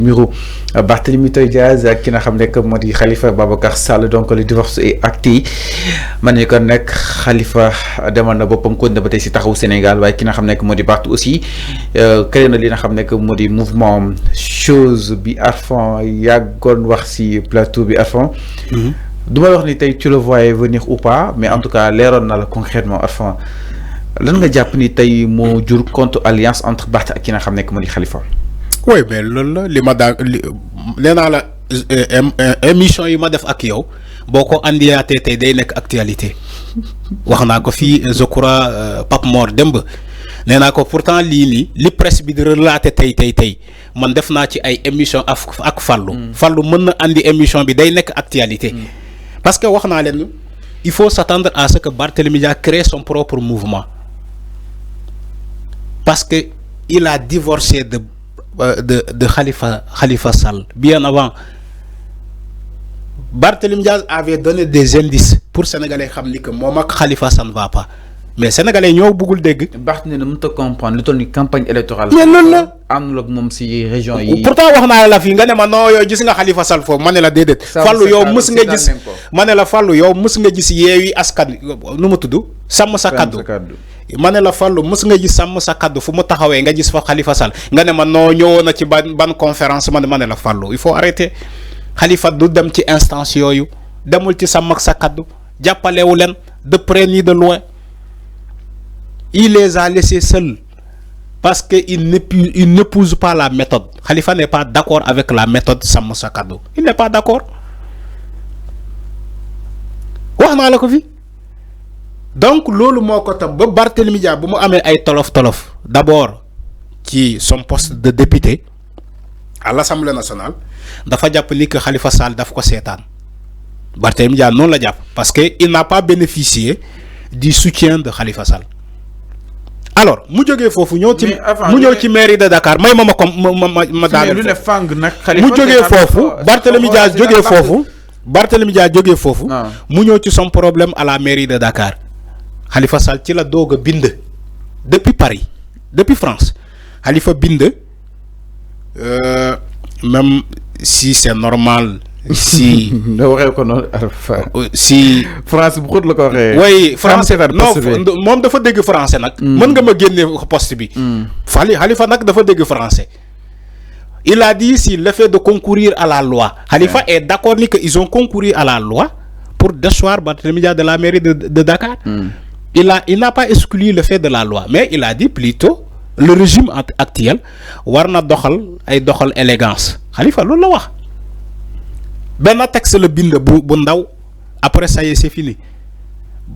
Miro Barthélémy Diaz ak ki nga xam nekk moo di Khalifa Babacar Sall donc le divorce est acté man ni kon nekk Khalifa demal na boppam kon na ba tey si taxawu Sénégal waaye ki nga xam nekk moo di Barth aussi créé na li nga xam nekk moo di mouvement chose bi Arfan yàggoon wax si plateau bi Arfan du ma wax ni tey tu le voyais venir ou pas mais en tout cas leeroon na la concrètement Arfan lan nga jàpp ni tey moo jur contre alliance entre Barth ak ki nga xam nekk moo di Khalifa. Oui mais loolu la li ma daa nee naa la émission yi ma def ak yow boo ko andiyaatee tey day nekk actualité wax naa ko fii je crois Pape Mor Demb nee naa ko pourtant lii nii li presse bi di relaté tey man def naa ci ay émission ak Fallou mën na andi émission bi day nekk actualité parce que wax naa leen il faut s'attendre à ce que Barthélémy Diaz crée son propre mouvement parce que il a divorcé de Khalifa Sall bien avant. Barthélémy Diaz avait donné des indices pour Sénégalais xam ni que moom ak Khalifa ça ne va pas mais Sénégalais ñoo bëggul dégg. Barth ne mënut a comprendre lu toll ni campagne électorale. mais loolu la àndul ak moom si région yi. pourtant wax naa la fii nga ne ma non yow gis nga Khalifa Sall foofu ma ne la déedéet. Fallou yow mës nga gis ma ne la Fallou yow mës nga gis Yewwi Askan nu mu tudd sàmm sa kaddu. ma ne la Fallou mës nga gis sàmm sa kaddu fu mu taxawee nga gis fa Khalifa Sall nga ne ma noo ñëwoon na ci ban conférence ma ne la Fallou il faut arrêter Khalifa du dem ci instance yooyu demul ci sàmm ak sa kaddu jàppalewu leen de près ni de loin il les a laissés seuls parce que il n'épouse pas la méthode Khalifa n'est pas d'accord avec la méthode sàmm sa kaddu il n'est pas d'accord wax naa la ko fi. Donc loolu moko tam ba Barthélémy Diaz bu mu amé ay tolof d'abord ci son poste de député à l'Assemblée nationale dafa japp ni que Khalifa Sall daf ko sétane Barthélémy Diaz non la japp parce que il n'a pas bénéficié du soutien de Khalifa Sall. Alors mu joggé fofu ñëw ci mairie de Dakar may ma daal mu joggé fofu Barthélémy Diaz joggé fofu mu ñëw ci son problème à la mairie de Dakar. Khalifa Sall ci la doog a bind depuis Paris depuis France Khalifa bind même si c'est normal si si France bu xut la ko waxee. oui France non moom dafa dégg français nag. mën nga ma génne poste bi. Khalifa nag dafa dégg français. Il a dit si le fait de concourir à la loi. Khalifa est d'accord ni que ils ont concouru à la loi pour déchoir Barthélémy Diaz de la mairie de Dakar. Il n'a pas exclu le fait de la loi, mais il a dit plutôt le régime actuel warna doxal élégance. Khalifa loolu la wax. Ben texte le bind bu ndaw après ça y est c'est fini.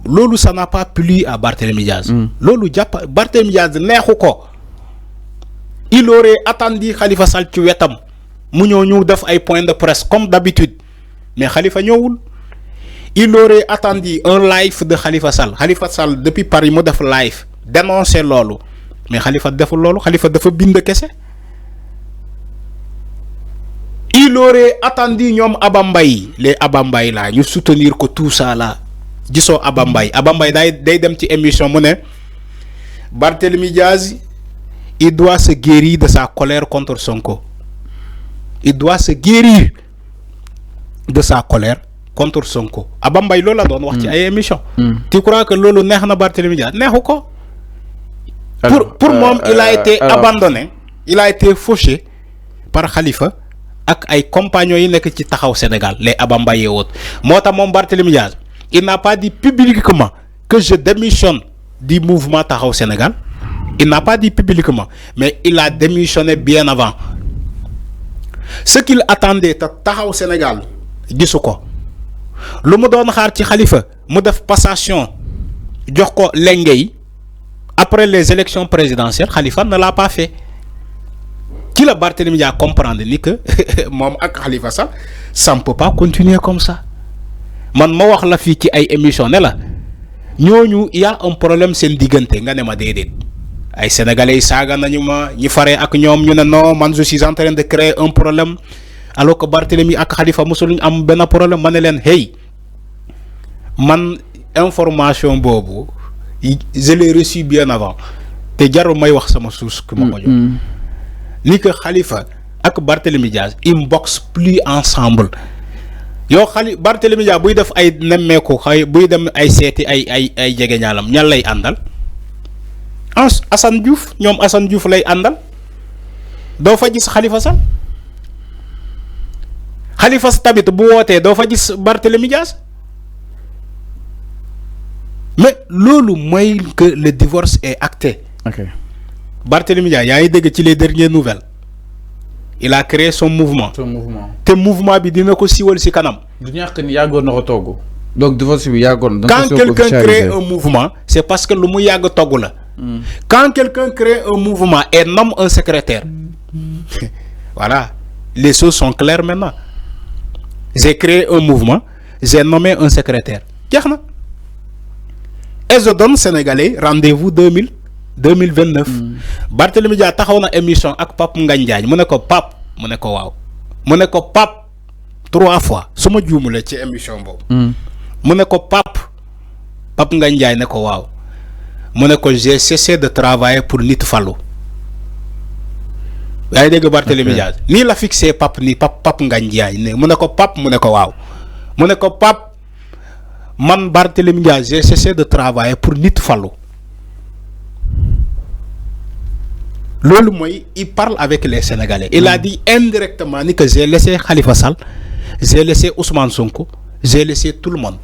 Loolu ça n'a pas plu à Barthélémy Diaz. Loolu japp Barthélémy Diaz neexu ko. Il aurait attendu Khalifa Sall ci wetam mu ñu def ay points de presse comme d'habitude mais Khalifa ñëwul. Il aurait attendu un live de Khalifa Sall. Khalifa Sall depuis Paris mu def live dénoncer lolu mais Khalifa deful lolu Khalifa dafa bind kese. Il aurait attendu ñom Abambay les Abambay là ñu soutenir ko tout ça là gisso Abambay day dem ci émission mu ne Barthélémy Diaz il doit se guérir de sa colère contre Sonko. Il doit se guérir de sa colère contre Sonko. Abambay lola doon wax ci ay émission. Tu crois que lolu neex na Barthélémy Diaz neexu ko. Pour mom il a été abandonné, il a été fauché par Khalifa ak ay compagnons yi nek ci taxaw Sénégal les Abambay et autres. Mota mom Barthélémy Diaz, il n'a pas dit publiquement que je démissionne du mouvement taxaw Sénégal. Il n'a pas dit publiquement, mais il a démissionné bien avant. Ce qu'il attendait taxaw Sénégal gisu ko. Lu mu doon xaar ci Khalifa mu def passation jox ko lengay après les élections présidentielles Khalifa ne l'a pas fait. Qui la Barthélémy Diaz comprendre ni que mom ak Khalifa ça ne peut pas continuer comme ça. Man ma wax la fi ci ay émission ne la ñooñu il y a un problème sen digënté nga ne ma dédét. Ay Sénégalais saga nañu ma ñi faré ak ñom ñu ne non man je suis en train de créer un problème. Alors que Barthélémy ak Khalifa musul am ben problème mané len hey man information bobu je l'ai reçu bien avant té jarul may wax sama source que ma ko jox ni que Khalifa ak Barthélémy Diaz ils ne boxent plus ensemble yow Barthélémy Diaz buy def ay nemmeeku buy dem ay seeti ay jegeñaalam ñan lay àndal Assane Diouf ñoom Assane Diouf lay àndal doo fa gis Khalifa Sall tamit bu wootee doo fa gis Barthélémy Diaz mais loolu mooy que le divorce est acté. ok Barthélémy Diaz yaa ngi dégg ci les dernières nouvelles il a créé son mouvement. te mouvement bi dina ko siiwal ci kanam. du ñàkk ni yàggoon na ko togg. donc divorce bi yàggoon. quand quelqu'un crée un mouvement c'est parce que lu mu yàgg togg la. quand quelqu'un crée un mouvement et nomme un secrétaire. voilà les choses sont claires maintenant. J'ai créé un mouvement, j'ai nommé un secrétaire. Et je donne Sénégalais rendez-vous 2029. Barthélémy Diaz taxaw na émission ak Pape Ngagne Ndiaye mu ne ko Pape mu ne ko waaw mu ne ko Pape 3 fois su ma juumulee ci émission boobu. mu ne ko Pape Ngagne Ndiaye ne ko waaw mu ne ko j'ai cessé de travailler pour nit falu. yaa ngi dégg Barthélémy Diaz nii la fixé Pape ni Pape Ngagne Ndiaye ne mu ne ko Pape mu ne ko waaw mu ne ko Pape man Barthélémy Diaz j'ai cessé de travailler pour nit falu. loolu mooy il parle avec les Sénégalais. il a dit indirectement ni que j'ai laissé Khalifa Sall j'ai laissé Ousmane Sonko j'ai laissé tout le monde.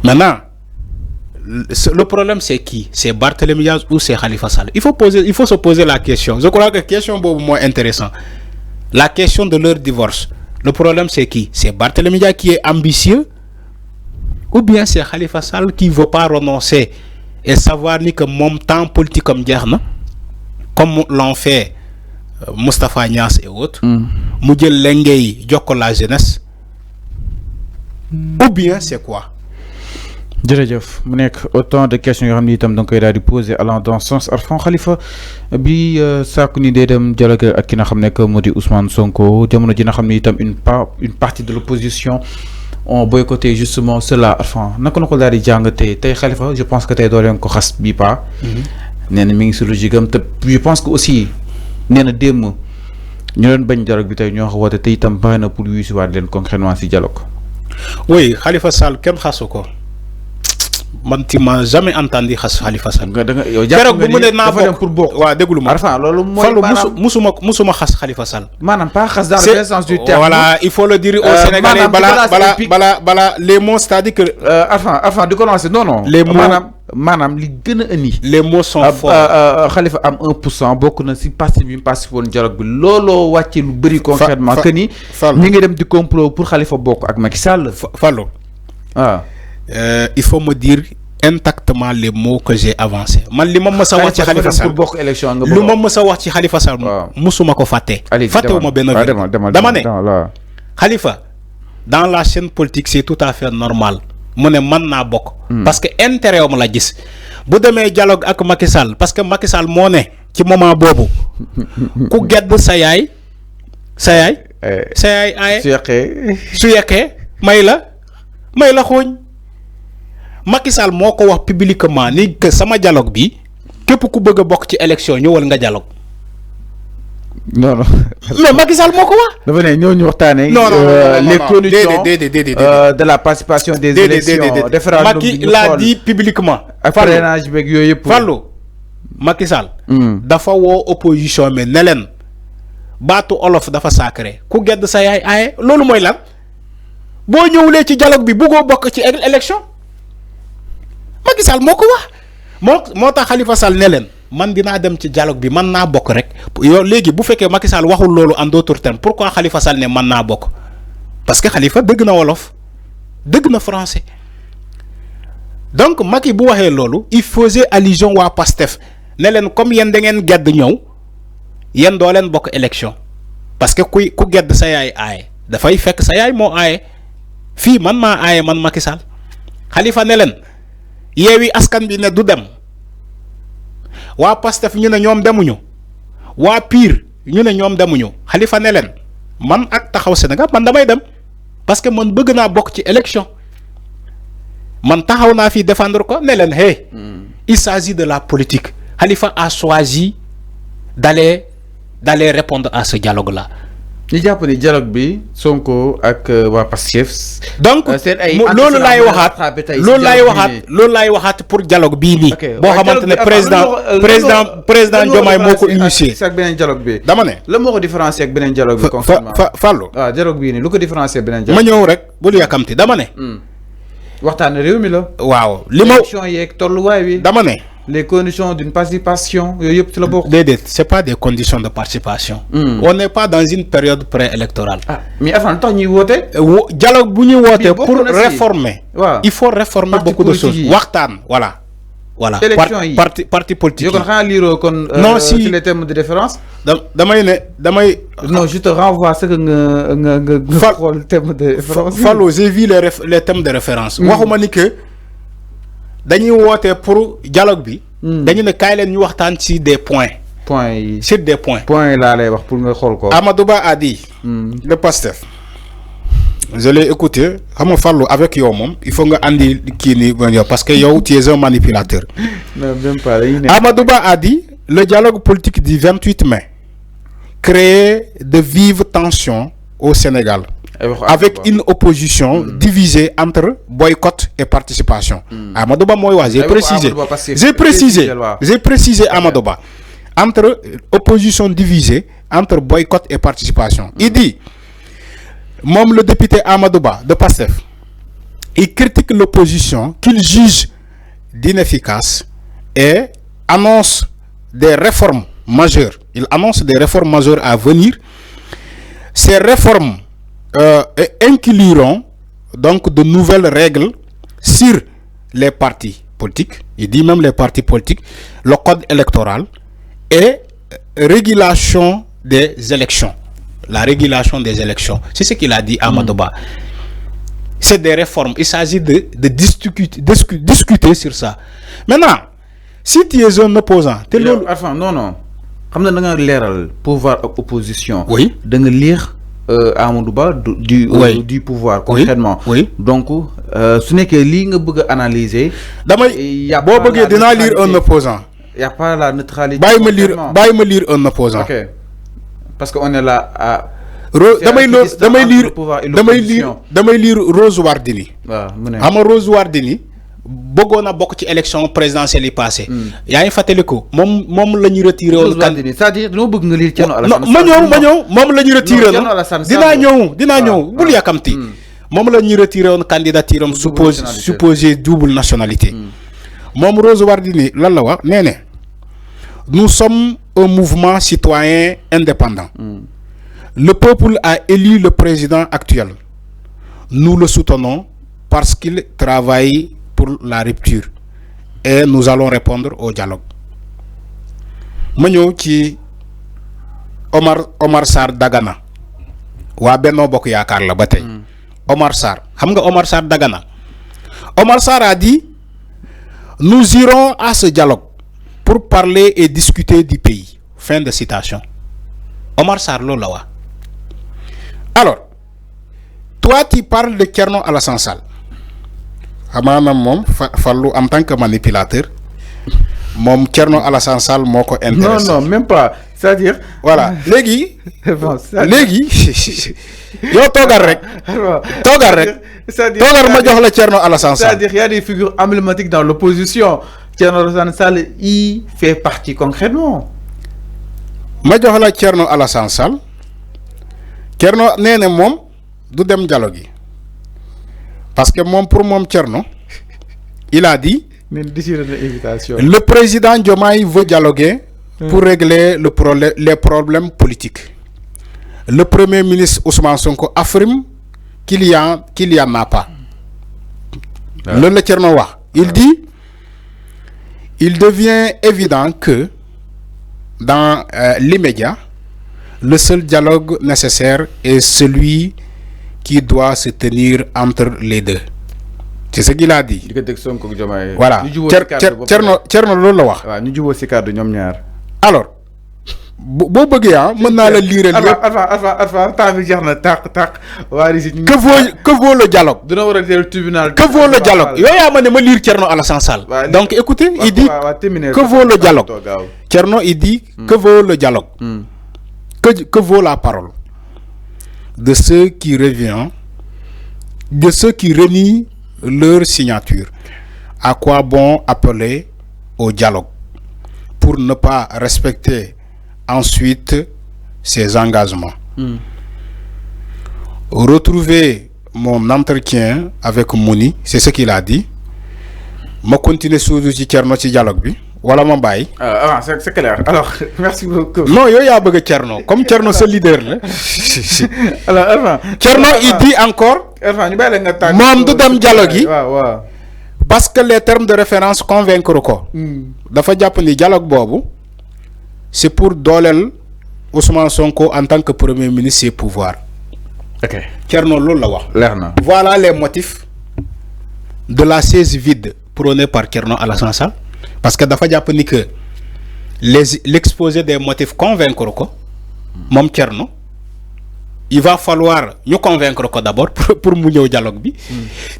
Maintenant le problème c'est qui? C'est Barthélémy Diaz ou c'est Khalifa Sall? Il faut se poser la question. Je crois que la question est moins intéressante. La question de leur divorce. Le problème c'est qui? C'est Barthélémy Diaz qui est ambitieux ou bien c'est Khalifa Sall qui ne veut pas renoncer et savoir ni que mon temps politique comme Diarna, comme l'ont fait Moustapha Niasse et autres, Moudjel Lenguei, Djoko la jeunesse, ou bien c'est quoi? jërëjëf mu nekk autant de questions yoo xam ni itam da nga koy daal di poser allant dans ce sens Arfan Khalifa bi sàkku ni day dem dialogue ak ki nga xam ne que moo di Ousmane Sonko jamono ji nga xam ni itam une partie de l'opposition ont boycotté justement cela Arfan naka na ko daal di jàngatee tey Khalifa je pense que tey doo leen ko xas bii pas. nee na mi ngi si logique am te je pense que aussi nee na démb ñu doon bañ dialogue bi tey ñoo ko woote te itam baax na pour yuusi waat leen concrètement si dialogue. oui Khalifa Sall kenn xasu ko. man tu m'as jamais entendu xas Khalifa Sall. keroog bu mu ne naa bokk pour bokk. waaw déglu ma Arfan loolu mooy musuma xas Khalifa Sall. maanaam pas xas dans le sens du terme. voilà il faut le dire aux Sénégalais bala les mots c'est-à-dire que. Arfan di commencer non. les mots maanaam li gën a indi. les mots sont forts. Khalifa am 1% bokk na si parti bi mu participé woon dialogue bi looloo wàcce lu bëri concrètement que ni. ñu ngi dem di complot pour Khalifa bokk ak Macky Sall. Fallou waaw. Il faut me dire intactement les mots que j'ai avancés. Man li ma mës a wax ci Khalifa Sall pour bokk élection nga lu ma mës a wax ci Khalifa Sall musuma ko fàtte. fàttewuma benn dama ne Khalifa dans la chaîne politique c'est tout à fait normal mu ne man naa bokk. parce que intérêt am la gis bu demee dialogue ak Macky Sall parce que Macky Sall moo ne ci moment boobu ku gedd sa yaay aaye su yekkee may la xooñ. Macky Sall moo ko wax publiquement ni que sama dialogue bi képp ku bëgg a bokk ci élection ñëwal nga dialogue. non mais Macky Sall moo ko wax. dafa ne ñoo ñu waxtaanee. les conditions de la participation des élections. Macky l'a dit publiquement. ak parrainage beeg yooyu yëpp. Fallou Macky Sall. dafa woo opposition mais ne leen baatu olof dafa sacré ku gedd sa yaay aaye loolu mooy lan boo ñëwulee ci dialogue bi bëggoo bokk ci élection. Macky Sall moo ko wax moo tax Khalifa Sall ne leen man dinaa dem ci dialogue bi man naa bokk rek yow léegi bu fekkee Macky Sall waxul loolu en d'autres termes pourquoi Khalifa Sall ne man naa bokk parce que Khalifa dëgg na wolof dëgg na français donc Macky bu waxee loolu il faisait allusion waa Pastef ne leen comme yéen da ngeen gedd ñëw yéen doo leen bokk élection parce que ku gedd sa yaay aaye dafay fekk sa yaay moo aaye fii man maa aaye man Macky Sall Khalifa ne leen Yewwi Askan bi ne du dem waa Pastef ñu ne ñoom demuñu waa PUR ñu ne ñoom demuñu Khalifa ne leen man ak Taxaw Sénégal man damay dem parce que man bëgg naa bokk ci élection man taxaw naa fii défendre ko ne leen hey il s'agit de la politique Khalifa a choisi d'aller répondre à ce dialogue-là. ñu jàpp ni dialogue bi Sonko ak waa Pastef. donc loolu laay waxaat pour dialogue bii nii. boo xamante ne président Diomaye moo ko initié. ak beneen dialogue bi. dama ne la moo ko différencier ak beneen dialogue bi. Fallou waaw dialogue bii nii lu ko différencier beneen dialogue. ma ñëw rek bul yàkkamti dama ne. waxtaan réew mi la. waaw li ma élection yeeg tolluwaay bi. dama ne. les conditions d'une participation yooyu yëpp ci la bokk. déedéet c'est pas des conditions de participation. On n'est pas dans une période préélectorale. ah mais avant tax ñuy woote. dialogue bu ñuy woote pour réformer. waaw il faut réformer beaucoup de choses. waxtaan voilà. élection yi parti politique yi. kon xanaa liiroo kon. non si les termes de référence. damay. non je te renvoie à ce que nga xool terme de référence. Fallou j'ai vu les thèmes de référence. waxuma ni que dañuy woote pour dialogue bi. dañu ne kaay leen ñu waxtaan ci des points. Sur des points. Points là lay wax pour nga xool ko. Amadou Ba a dit. Le Pastef. Je l'ai écouté xam nga Fallou avec yow moom il faut nga andi kii nii parce que yow tu es un manipulateur. Non même pas. Amadou Ba a dit le dialogue politique du 28 mai crée de vives tensions au Sénégal. Avec une opposition divisée entre boycott et participation. Amadou Ba mooy wax j'ai précisé Amadou Ba entre opposition divisée entre boycott et participation. Il dit même le député Amadou Ba de Pastef il critique l'opposition qu'il juge d'inefficace et annonce des réformes majeures. Il annonce des réformes majeures à venir. Ces réformes incluront donc de nouvelles règles sur les partis politiques. Il dit même les partis politiques, le code électoral et régulation des élections. La régulation des élections. C'est ce qu'il a dit à Amadou Ba. C'est des réformes. Il s'agit de discuter sur ça. Maintenant, si tu es un opposant... Enfin, non. Comme dans le pouvoir opposition, oui. De lire Amadou Ba du pouvoir concrètement. Oui. Donc, ce n'est que li nga bëgg analyser. Il y a lire un opposant. Il n'y a pas la neutralité. Bàyyi me lire un opposant. OK. Parce qu'on est là à damay lire Rose Wardini. Waaw Rose Wardini bëggoon a bokk ci élection présidentielle yi passé. yaa ngi fàttaliku moom la ñu retiré woon. c'est-à-dire dañoo bëgg nga lire Thierno Alassane. ma ñëw moom la ñu retiré woon. dinaa ñëw bul yàkkamti. moom la ñu retiré woon candidature am supposé double nationalité. moom Rose Wardini lan la wax nee ne nous sommes un mouvement citoyen indépendant. Le peuple a élu le président actuel. Nous le soutenons parce qu'il travaille pour la rupture et nous allons répondre au dialogue. ma ñëw ci Omar Sarr Dagana waa Benno Bokk Yaakaar la ba tey. Omar Sarr xam nga Omar Sarr Dagana. Omar Sarr a dit nous irons à ce dialogue pour parler et discuter du pays. Fin de citation. Omar Sarr loolu la wax. Alors toi tu parles de Thierno Alassane Sall. xamaana moom Fallou en tant que manipulateur moom Thierno Alassane Sall moo ko intéressé. Non même pas c'est-à-dire. voilà léegi. yow toogal rek. toogal ma jox la Thierno Alassane Sall. C'est-à-dire il y a des figures emblématiques dans l'opposition. Thierno Alassane Sall y fait partie concrètement. ma jox la Thierno Alassane Sall Thierno nee na moom du dem dialogue yi parce que moom pour moom Thierno il a dit. Le président Diomaye veut dialoguer pour régler les problèmes politiques. Le premier ministre Ousmane Sonko affirme qu'il y en a pas. Le Thierno wax il dit il devient évident que dans l'immédiat le seul dialogue nécessaire est celui qui doit se tenir entre les deux. C'est ce qu'il a dit. Voilà. Thierno loolu la wax. ñu jubóo ci kàddu ñoom ñaar. Alors boo bëggee mën naa la lire lépp. Alpha temps bi jeex na tàq waa Risi. que vaut le dialogue. dina war a jël tribunal. que vaut le dialogue yow yaa ma ne ma lire Thierno Alassane Sall. donc écoutez il dit que vaut le dialogue. Thierno il dit que vaut le dialogue. que vaut la parole de ceux qui renient leur signature. À quoi bon appeler au dialogue pour ne pas respecter ensuite ses engagements. Retrouver mon entretien avec Mouni, c'est ce qu'il a dit. Je continue sur le dialogue. Voilà mon bail. C'est clair. Alors, merci beaucoup. Non, il y a un Tcherno. Comme Tcherno, c'est le leader. Alors, Tcherno, il dit encore. Mon dialogue. Parce que les termes de référence convaincre quoi. Dafa japp ni dialogue bobu c'est pour dolel Ousmane Sonko en tant que premier ministre ses pouvoirs. OK. Tcherno lol la wax. Lerna. Voilà les motifs de la chaise vide prônée par Thierno Alassane Sall parce que dafa japp ni que l'exposé des motifs convaincre quoi. Mom Thierno il va falloir nous convaincre quoi d'abord pour mu ñew dialogue bi.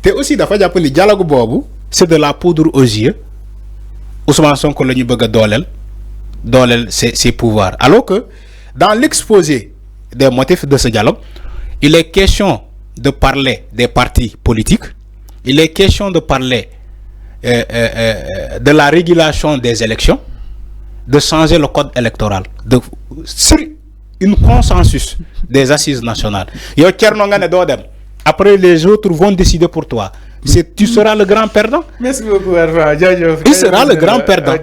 Té aussi dafa japp ni dialogue bobu c'est de la poudre aux yeux. Ousmane Sonko la ñu bëgg dolel ses pouvoirs. Alors que dans l'exposé des motifs de ce dialogue, il est question de parler des partis politiques, il est question de parler de la régulation des élections, de changer le code électoral, sur une consensus des assises nationales. Yo Thierno nga ne doo dem. Après les autres vont décider pour toi. Tu seras le grand perdant. Merci beaucoup Arfan. Il sera le grand perdant.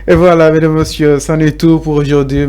Et voilà, mesdames et messieurs, c'en est tout pour aujourd'hui.